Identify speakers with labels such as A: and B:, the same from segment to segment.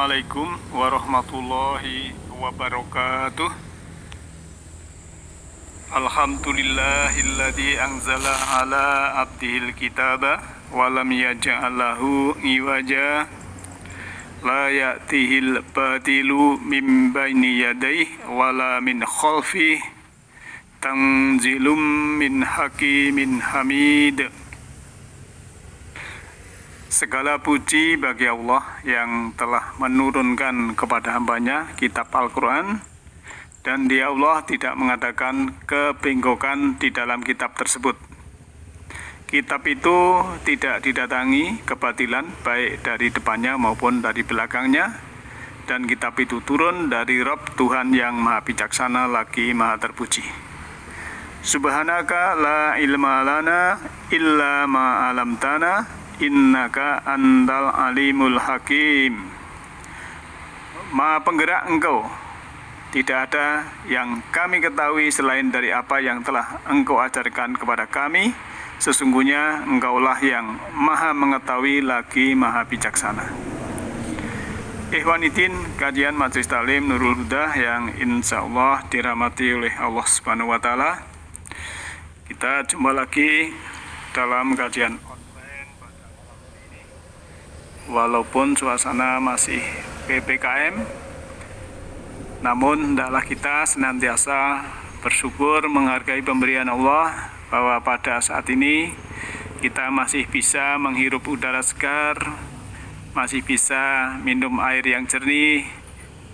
A: Assalamualaikum warahmatullahi wabarakatuh. Alhamdulillahilladzi anzala ala abdihil kitaba wa lam yaj'al lahu iwaja la ya'tihil batilu min baini yadayhi wala min khalfihi tanzilum min hakimin hamid. Segala puji bagi Allah yang telah menurunkan kepada hambanya kitab Al-Quran, dan Dia Allah tidak mengadakan kebengkokan di dalam kitab tersebut. Kitab itu tidak didatangi kebatilan baik dari depannya maupun dari belakangnya, dan kitab itu turun dari Rabb Tuhan yang maha bijaksana lagi maha terpuji. Subhanaka la ilma lana illa ma 'allamtana innaka antal alimul hakim. Maha penggerak Engkau, tidak ada yang kami ketahui selain dari apa yang telah Engkau ajarkan kepada kami. Sesungguhnya Engkaulah yang maha mengetahui lagi maha bijaksana. Ikhwanidin, kajian Majelis Taklim Nurul Huda yang insya Allah dirahmati oleh Allah Subhanahu wa Ta'ala. Kita jumpa lagi dalam kajian walaupun suasana masih PPKM, namun hendaklah kita senantiasa bersyukur menghargai pemberian Allah bahwa pada saat ini kita masih bisa menghirup udara segar, masih bisa minum air yang jernih,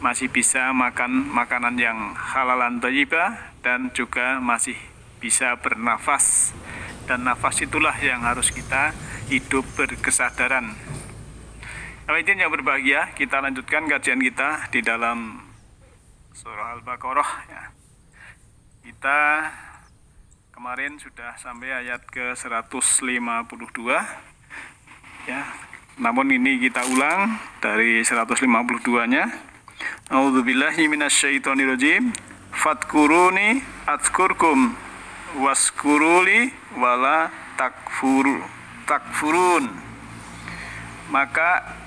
A: masih bisa makan makanan yang halalan thayyibah, dan juga masih bisa bernafas. Dan nafas itulah yang harus kita hidup berkesadaran. Hadirin yang berbahagia, kita lanjutkan kajian kita di dalam surah Al-Baqarah ya. Kita kemarin sudah sampai ayat ke 152 ya. Namun ini kita ulang dari 152-nya. A'udzubillahi minasyaitonirrajim. Fadkuruni adzkurkum waskuruli wala takfurun. Maka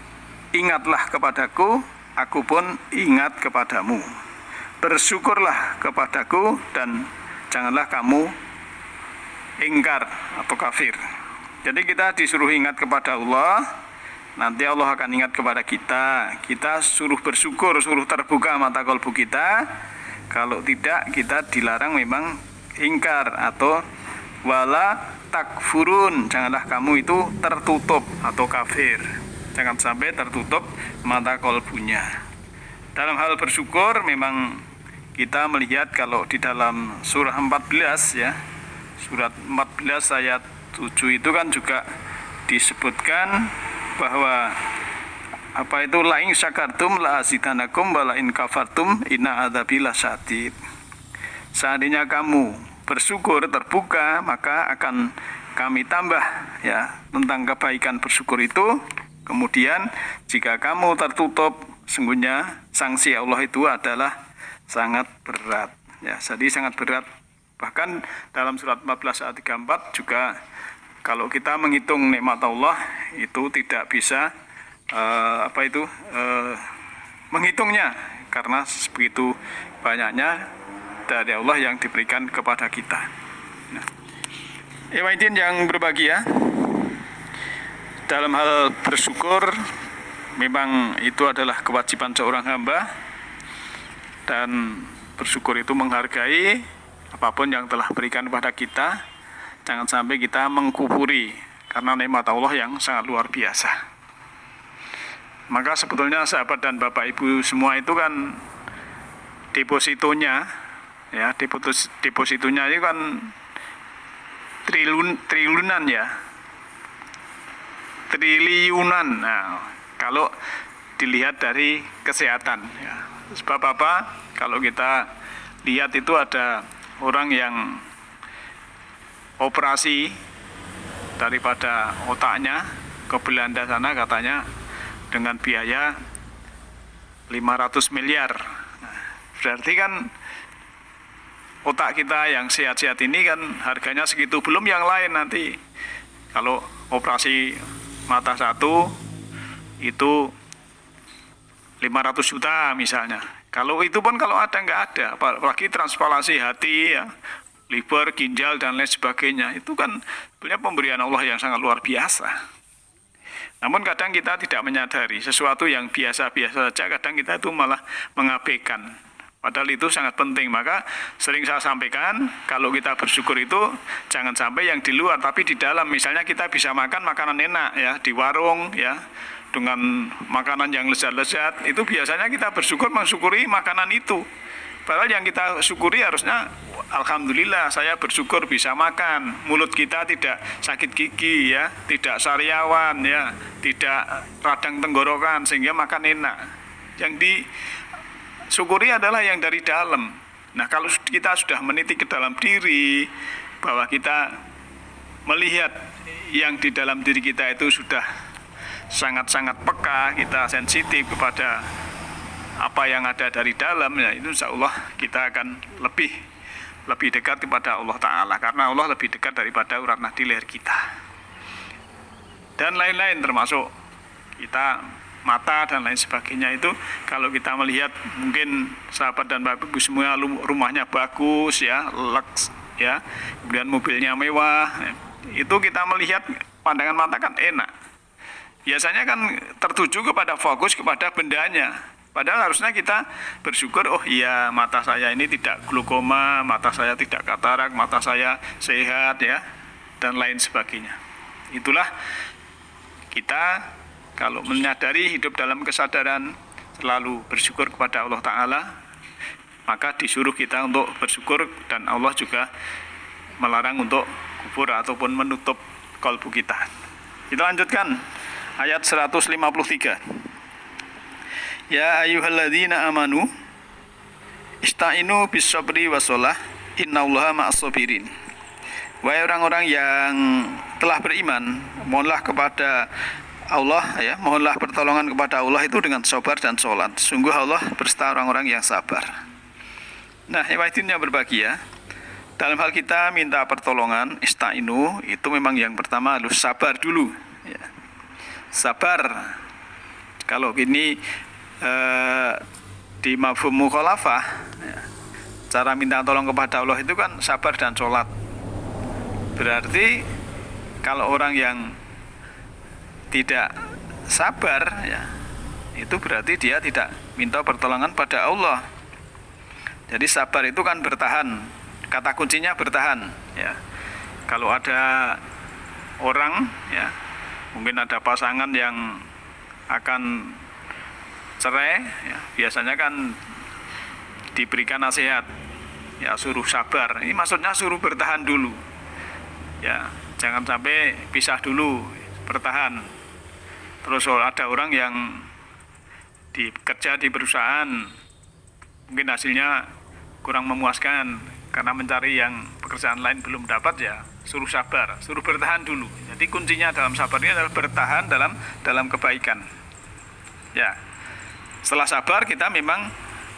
A: ingatlah kepadaku, aku pun ingat kepadamu. Bersyukurlah kepadaku dan janganlah kamu ingkar atau kafir. Jadi kita disuruh ingat kepada Allah, nanti Allah akan ingat kepada kita. Kita suruh bersyukur, suruh terbuka mata kalbu kita. Kalau tidak, kita dilarang memang ingkar atau wala takfurun. Janganlah kamu itu tertutup atau kafir. Jangan sampai tertutup mata kalbunya. Dalam hal bersyukur memang kita melihat kalau di dalam surah 14 ya, surat 14 ayat 7 itu kan juga disebutkan bahwa apa itu lain syakartum la azidanakum wa lain kafartum inna adzabi lasyadid. Seandainya kamu bersyukur terbuka, maka akan kami tambah ya tentang kebaikan bersyukur itu. Kemudian jika kamu tertutup, sungguhnya sanksi Allah itu adalah sangat berat ya. Jadi sangat berat. Bahkan dalam surat 14 ayat 34 juga kalau kita menghitung nikmat Allah itu tidak bisa menghitungnya, karena begitu banyaknya dari Allah yang diberikan kepada kita. Nah, Ikhwatin yang berbahagia, dalam hal bersyukur memang itu adalah kewajiban seorang hamba, dan bersyukur itu menghargai apapun yang telah berikan kepada kita. Jangan sampai kita mengkufuri karena nikmat Allah yang sangat luar biasa. Maka sebetulnya sahabat dan Bapak Ibu semua itu kan depositonya ya, depositonya itu kan triliunan ya. Triliunan. Nah, kalau dilihat dari kesehatan ya. Sebab apa? Kalau kita lihat itu ada orang yang operasi daripada otaknya ke Belanda sana katanya dengan biaya 500 miliar. Nah, berarti kan otak kita yang sehat-sehat ini kan harganya segitu, belum yang lain nanti. Kalau operasi mata satu itu 500 juta misalnya. Kalau itu pun kalau ada nggak ada, apalagi transplantasi hati ya, liver, ginjal dan lain sebagainya, itu kan sebenarnya pemberian Allah yang sangat luar biasa. Namun kadang kita tidak menyadari sesuatu yang biasa-biasa saja, kadang kita itu malah mengabaikan. Padahal itu sangat penting. Maka sering saya sampaikan, kalau kita bersyukur itu jangan sampai yang di luar, tapi di dalam. Misalnya kita bisa makan makanan enak ya di warung ya, dengan makanan yang lezat-lezat, itu biasanya kita bersyukur mensyukuri makanan itu. Padahal yang kita syukuri harusnya, alhamdulillah saya bersyukur bisa makan, mulut kita tidak sakit gigi ya, tidak sariawan ya, tidak radang tenggorokan sehingga makan enak. Yang disyukuri adalah yang dari dalam. Nah, kalau kita sudah meniti ke dalam diri, bahwa kita melihat yang di dalam diri kita itu sudah sangat-sangat peka, kita sensitif kepada apa yang ada dari dalam, ya itu insya Allah kita akan lebih dekat kepada Allah Ta'ala, karena Allah lebih dekat daripada urat nadi leher kita dan lain-lain, termasuk kita mata dan lain sebagainya. Itu kalau kita melihat, mungkin sahabat dan bapak ibu semua rumahnya bagus ya, lux ya, kemudian mobilnya mewah, itu kita melihat pandangan mata kan enak, biasanya kan tertuju kepada fokus kepada bendanya. Padahal harusnya kita bersyukur, oh iya mata saya ini tidak glaukoma, mata saya tidak katarak, mata saya sehat ya, dan lain sebagainya. Itulah kita kalau menyadari hidup dalam kesadaran selalu bersyukur kepada Allah Ta'ala, maka disuruh kita untuk bersyukur, dan Allah juga melarang untuk kufur ataupun menutup kalbu kita. Kita lanjutkan ayat 153. Ya ayyuhalladzina amanu ista'inu bis-sabri was-shalah innallaha ma'as-sabirin. Wahai orang-orang yang telah beriman, mohonlah kepada Allah ya, mohonlah pertolongan kepada Allah itu dengan sabar dan sholat. Sungguh Allah berserta orang-orang yang sabar. Nah, hadirin yang berbahagia, dalam hal kita minta pertolongan, ista'inu, itu memang yang pertama harus sabar dulu ya. Sabar. Kalau gini di mafhum mukhalafah ya, cara minta tolong kepada Allah itu kan sabar dan sholat. Berarti kalau orang yang tidak sabar ya, itu berarti dia tidak minta pertolongan pada Allah. Jadi sabar itu kan bertahan, kata kuncinya bertahan ya. Kalau ada orang ya, mungkin ada pasangan yang akan cerai ya, biasanya kan diberikan nasihat ya, suruh sabar. Ini maksudnya suruh bertahan dulu ya, jangan sampai pisah dulu, bertahan. Terus ada orang yang kerja di perusahaan, mungkin hasilnya kurang memuaskan karena mencari yang pekerjaan lain belum dapat, ya suruh sabar, suruh bertahan dulu. Jadi kuncinya dalam sabar ini adalah bertahan dalam kebaikan ya. Setelah sabar kita memang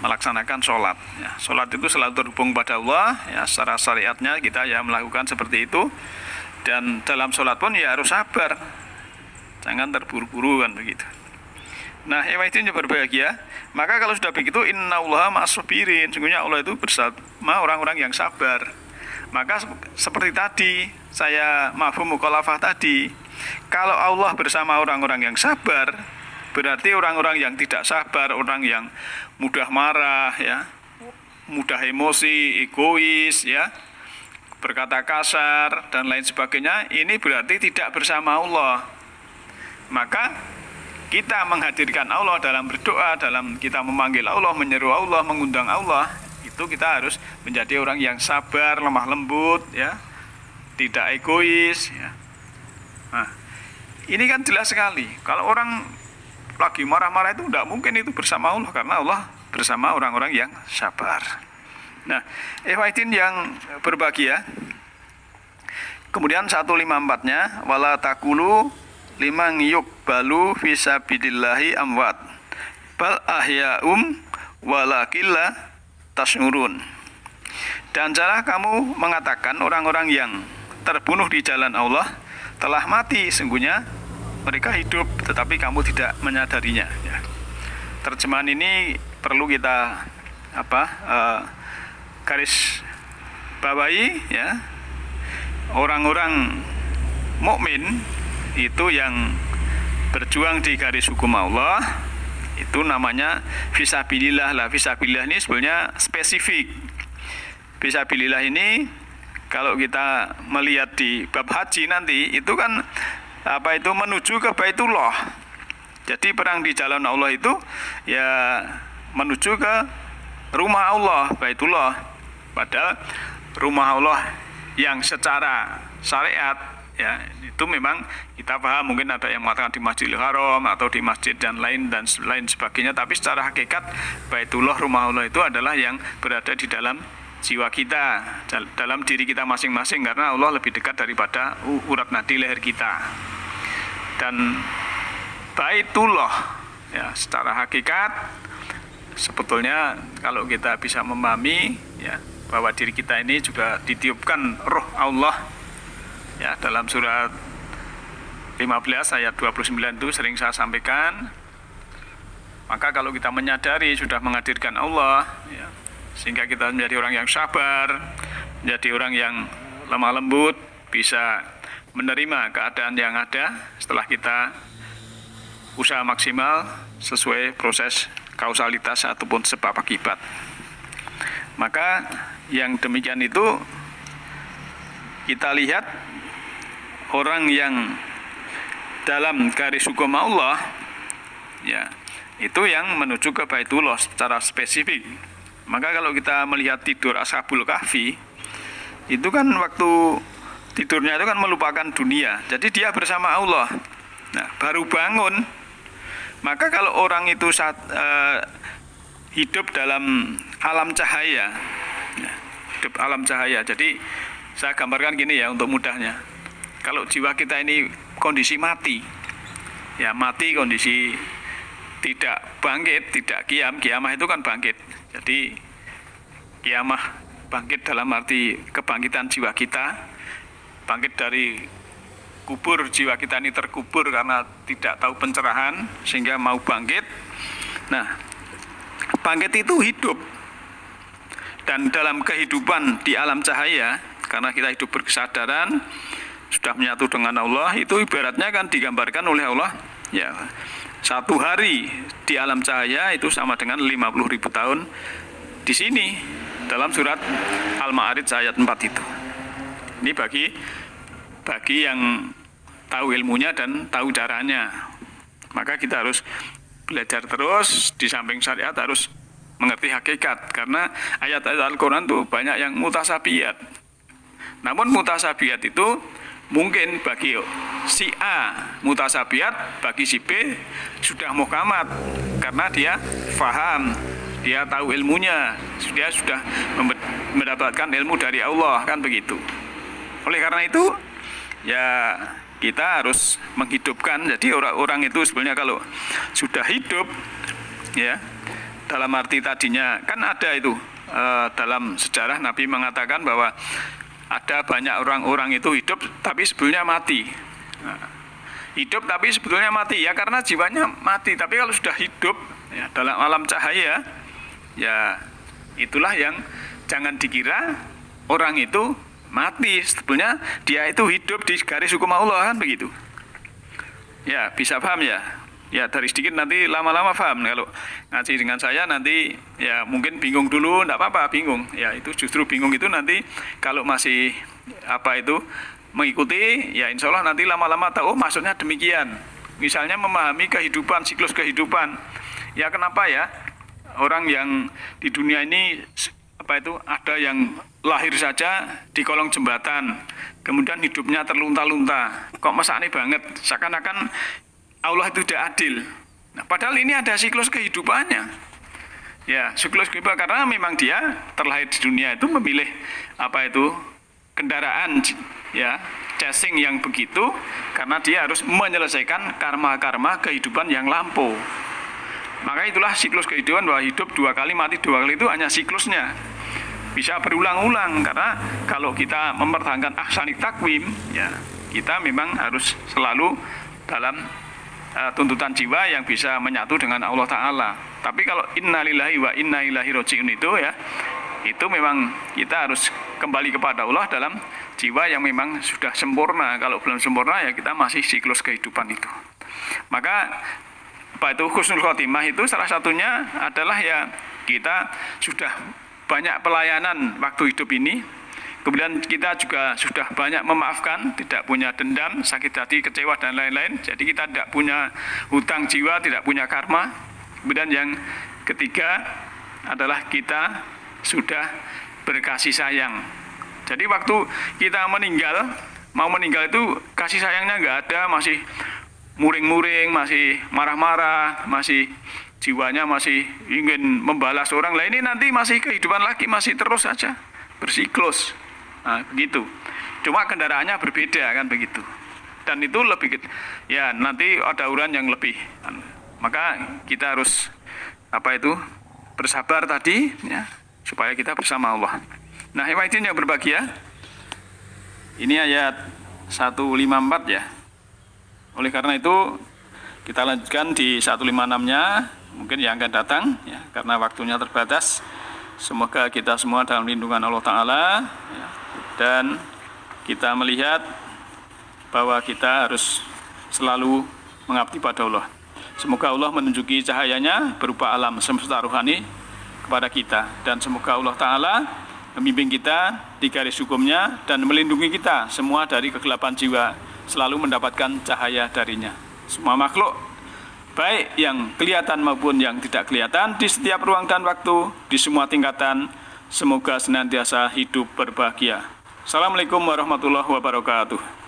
A: melaksanakan sholat ya. Sholat itu selalu terhubung pada Allah ya, secara syariatnya kita ya melakukan seperti itu. Dan dalam sholat pun ya harus sabar, jangan terburu-buru kan begitu. Nah, itu yang berbahagia. Maka kalau sudah begitu, innallaha ma'as-sabirin, sungguhnya Allah itu bersama orang-orang yang sabar. Maka seperti tadi saya mafhum mukhalafah tadi, kalau Allah bersama orang-orang yang sabar, berarti orang-orang yang tidak sabar, orang yang mudah marah ya, mudah emosi, egois ya, berkata kasar dan lain sebagainya, ini berarti tidak bersama Allah. Maka kita menghadirkan Allah dalam berdoa, dalam kita memanggil Allah, menyeru Allah, mengundang Allah, itu kita harus menjadi orang yang sabar, lemah lembut ya, tidak egois ya. Nah, ini kan jelas sekali. Kalau orang lagi marah-marah itu tidak mungkin itu bersama Allah, karena Allah bersama orang-orang yang sabar. Nah, ikhwatin yang berbahagia, kemudian 154-nya, wala takulu liman yuqbalu fisabilillahi amwat bal ahya'um walakilla tas'urun. Dan janganlah kamu mengatakan orang-orang yang terbunuh di jalan Allah telah mati, sungguhnya mereka hidup tetapi kamu tidak menyadarinya ya. terjemahan ini perlu kita garis bawahi ya. Orang-orang mukmin itu yang berjuang di garis hukum Allah itu namanya fisabilillah lah. Fisabilillah ini sebenarnya spesifik. Fisabilillah ini kalau kita melihat di bab haji nanti itu kan menuju ke Baitullah. Jadi perang di jalan Allah itu ya menuju ke rumah Allah, Baitullah. Padahal rumah Allah yang secara syariat ya itu memang kita paham, mungkin ada yang mengatakan di Masjidil Haram atau di masjid dan lain sebagainya, tapi secara hakikat Baitullah, rumah Allah itu adalah yang berada di dalam jiwa kita, dalam diri kita masing-masing, karena Allah lebih dekat daripada urat nadi leher kita. Dan Baitullah ya secara hakikat sebetulnya kalau kita bisa memahami ya bahwa diri kita ini juga ditiupkan roh Allah ya, dalam surat 15 ayat 29 itu sering saya sampaikan. Maka kalau kita menyadari sudah menghadirkan Allah ya, sehingga kita menjadi orang yang sabar, menjadi orang yang lemah lembut, bisa menerima keadaan yang ada setelah kita usaha maksimal sesuai proses kausalitas ataupun sebab akibat. Maka yang demikian itu kita lihat orang yang dalam garis hukum Allah ya itu yang menuju ke Baitullah secara spesifik. Maka kalau kita melihat tidur Ashabul Kahfi itu kan waktu tidurnya itu kan melupakan dunia, jadi dia bersama Allah. Nah baru bangun. Maka kalau orang itu hidup dalam alam cahaya ya, hidup alam cahaya. Jadi saya gambarkan gini ya untuk mudahnya. Kalau jiwa kita ini kondisi mati, ya mati kondisi tidak bangkit, tidak kiamah itu kan bangkit. Jadi kiamah bangkit dalam arti kebangkitan jiwa kita, bangkit dari kubur, jiwa kita ini terkubur karena tidak tahu pencerahan sehingga mau bangkit. Nah, bangkit itu hidup. Dan dalam kehidupan di alam cahaya, karena kita hidup berkesadaran, sudah menyatu dengan Allah, itu ibaratnya kan digambarkan oleh Allah ya, satu hari di alam cahaya itu sama dengan 50.000 tahun di sini, dalam surat Al-Ma'arij ayat 4 itu. Ini bagi yang tahu ilmunya dan tahu caranya. Maka kita harus belajar terus, di samping syariat harus mengerti hakikat, karena ayat-ayat Al-Quran itu banyak yang mutasabiyat. Namun mutasabiyat itu mungkin bagi si A mutasabiyat, bagi si B sudah muhkamat karena dia faham, dia tahu ilmunya, dia sudah mendapatkan ilmu dari Allah, kan begitu. Oleh karena itu ya kita harus menghidupkan. Jadi orang-orang itu sebenarnya kalau sudah hidup ya, dalam arti tadinya kan ada itu dalam sejarah Nabi mengatakan bahwa ada banyak orang-orang itu hidup tapi sebetulnya mati. Nah, hidup tapi sebetulnya mati ya karena jiwanya mati. Tapi kalau sudah hidup ya, dalam alam cahaya ya itulah yang jangan dikira orang itu mati. Sebetulnya dia itu hidup di garis hukum Allah, kan begitu. Ya bisa paham ya. Ya dari sedikit nanti lama-lama paham. Kalau ngaji dengan saya nanti ya mungkin bingung dulu, enggak apa-apa bingung. Ya itu justru bingung itu nanti kalau masih mengikuti ya insya Allah nanti lama-lama tahu maksudnya demikian. Misalnya memahami kehidupan, siklus kehidupan. Ya kenapa ya orang yang di dunia ini ada yang lahir saja di kolong jembatan, kemudian hidupnya terlunta-lunta. Kok mesakne banget, seakan-akan Allah itu tidak adil. Nah, padahal ini ada siklus kehidupannya. Ya, siklus kehidupan karena memang dia terlahir di dunia itu memilih kendaraan ya, casing yang begitu karena dia harus menyelesaikan karma-karma kehidupan yang lampau. Maka itulah siklus kehidupan, bahwa hidup 2 kali, mati 2 kali itu hanya siklusnya. Bisa berulang-ulang karena kalau kita mempertahankan ahsani takwim ya, kita memang harus selalu dalam tuntutan jiwa yang bisa menyatu dengan Allah Ta'ala. Tapi kalau innalillahi wa inna ilaihi raji'un itu ya, itu memang kita harus kembali kepada Allah dalam jiwa yang memang sudah sempurna. Kalau belum sempurna ya kita masih siklus kehidupan itu. Maka apa itu husnul khotimah itu salah satunya adalah ya kita sudah banyak pelayanan waktu hidup ini. Kemudian kita juga sudah banyak memaafkan, tidak punya dendam, sakit hati, kecewa dan lain-lain. Jadi kita tidak punya hutang jiwa, tidak punya karma. Kemudian yang ketiga adalah kita sudah berkasih sayang. Jadi waktu kita mau meninggal itu kasih sayangnya nggak ada, masih muring-muring, masih marah-marah, masih jiwanya masih ingin membalas orang lain. Ini nanti masih kehidupan lagi, masih terus saja bersiklus. Nah, begitu. Cuma kendaraannya berbeda kan begitu. Dan itu lebih ya nanti ada uruan yang lebih. Maka kita harus bersabar tadi ya, supaya kita bersama Allah. Nah, hadirin yang berbahagia, ini ayat 154 ya. Oleh karena itu kita lanjutkan di 156-nya, mungkin yang akan datang ya, karena waktunya terbatas. Semoga kita semua dalam lindungan Allah Ta'ala ya, dan kita melihat bahwa kita harus selalu mengabdi pada Allah. Semoga Allah menunjuki cahayanya berupa alam semesta rohani kepada kita, dan semoga Allah Ta'ala membimbing kita di garis hukumnya dan melindungi kita semua dari kegelapan jiwa, selalu mendapatkan cahaya darinya. Semua makhluk, baik yang kelihatan maupun yang tidak kelihatan, di setiap ruang dan waktu, di semua tingkatan, semoga senantiasa hidup berbahagia. Assalamualaikum warahmatullahi wabarakatuh.